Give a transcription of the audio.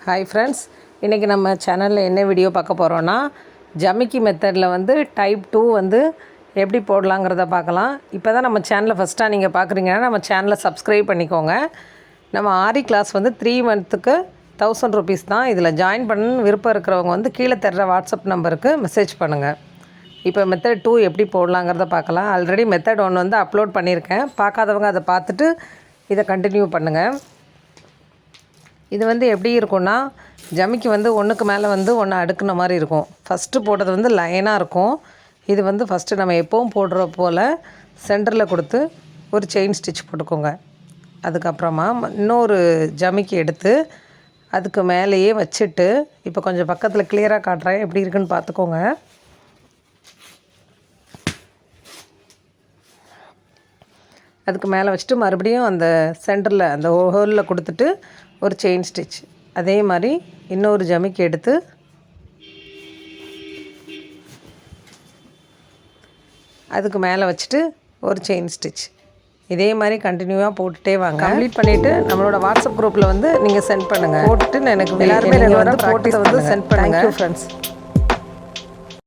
Hi friends, இன்றைக்கி நம்ம சேனலில் என்ன வீடியோ பார்க்க போகிறோன்னா ஜமிக்கி மெத்தடில் வந்து டைப் 2 வந்து எப்படி போடலாங்கிறத பார்க்கலாம். இப்போ தான் நம்ம சேனலை ஃபஸ்ட்டாக நீங்கள் பார்க்குறீங்கன்னா நம்ம சேனலை சப்ஸ்கிரைப் பண்ணிக்கோங்க. நம்ம ஆரி கிளாஸ் வந்து 3 மந்த்துக்கு 1000 rupees தான். இதில் ஜாயின் பண்ணணும்னு விருப்பம் இருக்கிறவங்க வந்து கீழே தர்ற வாட்ஸ்அப் நம்பருக்கு மெசேஜ் பண்ணுங்கள். இப்போ மெத்தட் 2 எப்படி போடலாங்கிறத பார்க்கலாம். ஆல்ரெடி மெத்தட் 1 வந்து அப்லோட் பண்ணியிருக்கேன். பார்க்காதவங்க அதை பார்த்துட்டு இதை கண்டினியூ பண்ணுங்கள். இது வந்து எப்படி இருக்கும்னா, ஜமிக்கி வந்து ஒன்றுக்கு மேலே வந்து ஒன்று அடுக்குன மாதிரி இருக்கும். ஃபஸ்ட்டு போட்டது வந்து லைனாக இருக்கும். இது வந்து ஃபஸ்ட்டு நம்ம எப்போவும் போடுற போல் சென்டரில் கொடுத்து ஒரு செயின் ஸ்டிச் போட்டுக்கோங்க. அதுக்கப்புறமா இன்னொரு ஜமிக்கி எடுத்து அதுக்கு மேலேயே வச்சுட்டு, இப்போ கொஞ்சம் பக்கத்தில் கிளியராக காட்டுறேன், எப்படி இருக்குன்னு பார்த்துக்கோங்க. அதுக்கு மேலே வச்சுட்டு மறுபடியும் அந்த சென்டரில் அந்த ஹோலில் கொடுத்துட்டு ஒரு செயின் ஸ்டிச். அதே மாதிரி இன்னொரு ஜமிக்கி எடுத்து அதுக்கு மேலே வச்சுட்டு ஒரு செயின் ஸ்டிச். இதே மாதிரி கண்டினியூவாக போட்டுகிட்டே வாங்க. கம்ப்ளீட் பண்ணிவிட்டு நம்மளோட வாட்ஸ்அப் குரூப்பில் வந்து நீங்கள் சென்ட் பண்ணுங்கள். போட்டுட்டு எனக்கு எல்லாருமே ரெகுலராக போட்டு வந்து சென்ட் பண்ணுங்கள் ஃப்ரெண்ட்ஸ்.